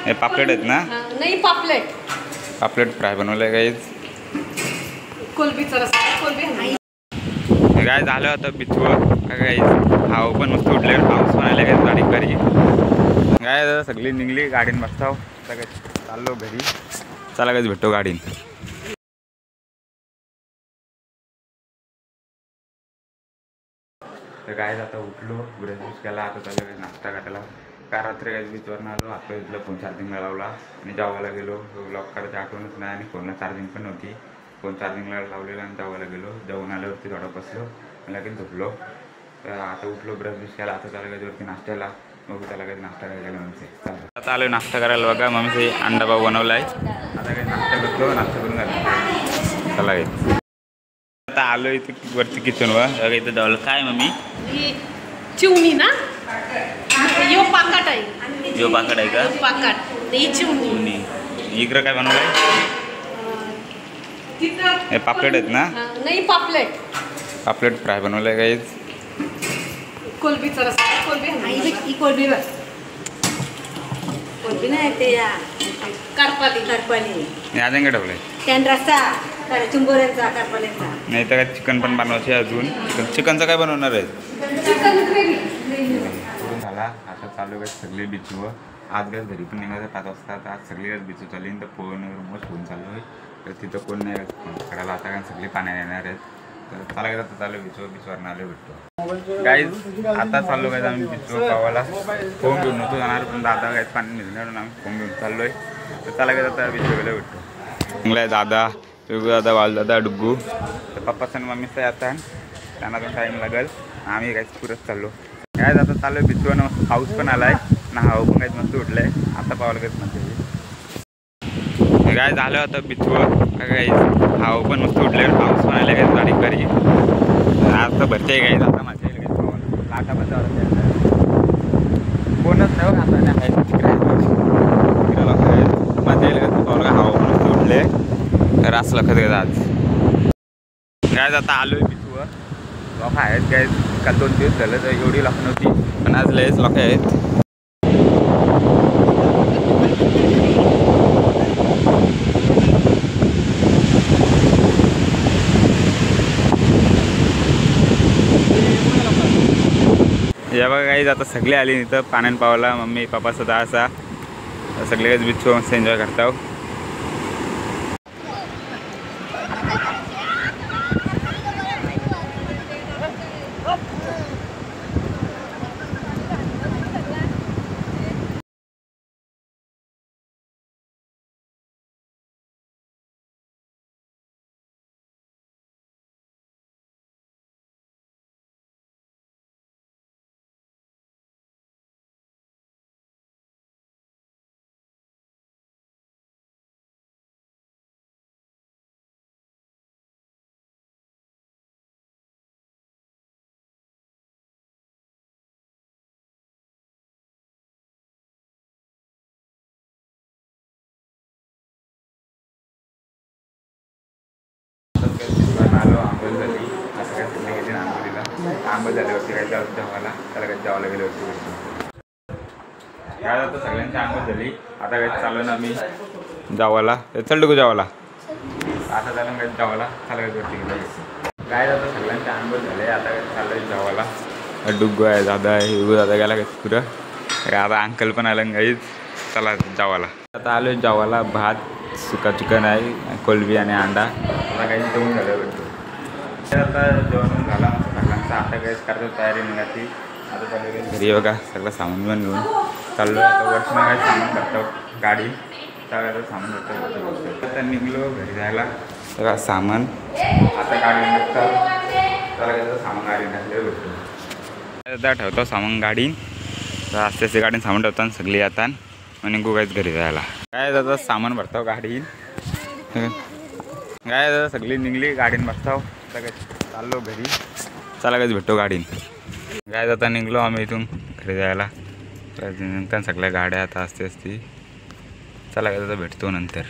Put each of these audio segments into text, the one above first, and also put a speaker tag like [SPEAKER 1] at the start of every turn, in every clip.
[SPEAKER 1] हे पापलेट आहेत ना?
[SPEAKER 2] नाही पापलेट.
[SPEAKER 1] पापलेट फ्राय बनवलंय गाईज.
[SPEAKER 2] कोलबीचा रस्सा, कोलबी
[SPEAKER 1] काय झालं होतं बिचवर गाईज. हाव पण मस्त उठले, पाऊस पण आले गाईज बारीक बारीक. काय सगळी निघली गाडीन बसताव. चाललो घरी. चला गाईज भेटतो गाडीन. तर काय आता उठलो, ब्रश केला, आता चालू नाश्ता करायला. का रात्री काय बीचवरून आलो, आता इथलं फोन चार्जिंगला लावला आणि जेवायला गेलो. ब्लॉक करायची आठवणच नाही आणि फोनला चार्जिंग पण नव्हती. फोन चार्जिंगला लावलेला आणि जेवायला गेलो. जेवून आल्यावरती थोडा बसलो आणि लगेच झोपलो. तर आता उठलो, ब्रश केला, आता चालू वरती नाश्त्याला. मग त्याला काही नाश्ता करायला मम्मीचे चालू. आता आलो नाश्ता करायला बघा. मम्मीचे अंडा पाव बनवला आहे. आता काही नाश्ता करतो, नाश्ता करून घालतो. चला काही आता आलो इथे वरती किचनवर. इथं जेवलं काय मम्मी?
[SPEAKER 2] चिवणी ना? यो पाकाट आहे.
[SPEAKER 1] यो पाकाट आहे का?
[SPEAKER 2] पाकाट ही चिवणी.
[SPEAKER 1] इकडं काय बनवलंय? हे पापलेट आहेत ना?
[SPEAKER 2] नाही पापलेट.
[SPEAKER 1] पापलेट फ्राय बनवलंय गाईज.
[SPEAKER 2] कोलबीचा रस्सा, कोलबी कोलबी कोलबी नाही ते कारपाली
[SPEAKER 1] अजून काय ठेवलंय?
[SPEAKER 2] त्यान रस्सा चिंबोऱ्यांचा, कारपाल्यांचा.
[SPEAKER 1] नाही तर काय चिकन पण बनवायचे अजून. चिकनचं काय बनवणार आहे?
[SPEAKER 2] चिकन ग्रेव्ही
[SPEAKER 1] झाला. आता चालू आहे सगळे बिचवर. आज काय घरी पण निघायचं 5 वाजता. तर आज सगळी बिचू चालली. तर पोहून मस्त होऊन चालू आहे. तर तिथं कोण नाही करायला. आता काय सगळी पाण्यात येणार आहेत. तर चालू गेलं तर चालू बीचवर आले भेटतो गाईज. आता चाललो काय आम्ही बीचवर पावाला. फोन घेऊन नव्हतो जाणार, पण दादा काय पाणी निघणार म्हणून आम्ही फोन घेऊन चाललो आहे. तर चालू गेलं तर बीचवर गेलं भेटतो. चांगला दादा, दादा, वालदादा, डुग्गू. तर पप्पाचं आणि मम्मीचं आता त्यांना पण टाईम लागेल. आम्ही काहीच पुरत चाललो. काय आता चालू आहे बीचवर. मस्त पाऊस पण आला आहे ना, हवा पण काहीच मस्त उठलं आहे. आता पावाला काहीच म्हणते काय झालं होतं बीचवर काही. हवा पण मस्त उठले, पाऊस पण आले काहीच बारीक बारीक. आज तर भरते गाईज. आता माझ्या येईल काही पावाला. लाटा पण जावं कोणच नाही आता नाही आहे तिकडे लोक आहेत. माझ्या येईल का पावाला का हवा पण मस्त उठले. रास लखत घेत आज काय आता आलो आहे बीचवर. लोक आहेत काय. काल 2 दिवस झालं तर एवढी लोक नव्हती, पण आज लयच लोक आहेत. या बघा काही आता सगळे आले इथं पाण्यान पावला. मम्मी पप्पा सुद्धा असा सगळे बीचवर मस्त एन्जॉय करताव. आलो आंबोली झाली. आता काय सगळे गेले आंबोलीला. आंबोली झाल्यावरती काय जेवायला. त्याला काय जेवायला गेल्यावरती भेटतो. काय आता सगळ्यांची आंबोली झाली. आता काय चालू ना आम्ही जेवायला. चल डुगू जेवायला. आता त्याला काय जेवायला चालू वरती गेलं. काय आता सगळ्यांचे आंबोली झाले. आता काय चालू आहे जेवायला. डुग्गू आहे, दादा आहे, युगू दादा गेला काय पुरं. आता अंकल पण आलं गाईज. चला जेवायला. आता आलो जेवायला. भात, सुका चिकन आहे, कोलबी आणि अंडा. आता काही जेवण झालं भेटतो. आता जेवण झाला सगळ्यांचा. आता काहीच करतो तयारी निघायची. आता चालू घरी बघा सगळं सामान पण घेऊन चाललो आहे. आता वर्षनं काही सामान करतो गाडी. सगळं सामान करतो. आता निघलो घरी जायला. सगळं सामान आता गाडी नसतात. त्याला सामान गाडी नसले भेटतो. आता ठेवतो सामान गाडीन. तर आस्ते आस्ते गाडीन सामान ठेवतो आणि सगळी आता आणि निघू काहीच घरी जायला. काय जातं सामान भरतो गाडीन. काय दादा सगळी निघली गाडीन बसताव. काय चाललो घरी. चला काहीच भेटतो गाडीन. काय जाता निघलो आम्ही इथून घरी जायला. नंतर सगळ्या गाड्या आता असते असते. चला काय दादा भेटतो नंतर.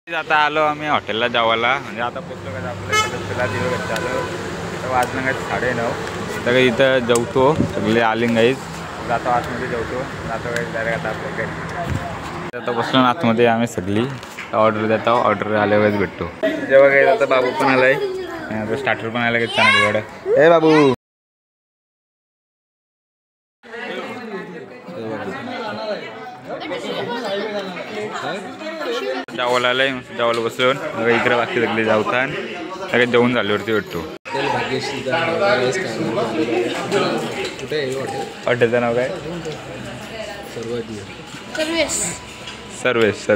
[SPEAKER 1] आता आलो आम्ही हॉटेलला जेवायला म्हणजे आता पोचलो काय आपल्याला दिवस झालं तर वाजलं काय 9:30 तर काही इथं जेवतो सगळे आले गाईज जातो आतमध्ये जेवतो जातो काही डायरेक्ट आता आपल्या घरी आता बसलो आतमध्ये आम्ही सगळी ऑर्डर देतो ऑर्डर आल्यावरच भेटतो जेव्हा काही आता बाबू पण आलाय आता स्टार्टर पण आला काही चांगलं एवढं ए बाबू जेवायला आलाय जेवायला बसून इकडे बाकी सगळे जावतात सगळे जेवण झाल्यावरती भेटतो हॉटेलचं नाव काय सर्वेस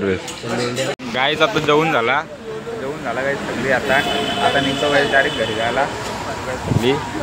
[SPEAKER 1] गाईच आता जेवण झाला काही सगळी आता निघतो काही डायरेक्ट घरी जायला सगळी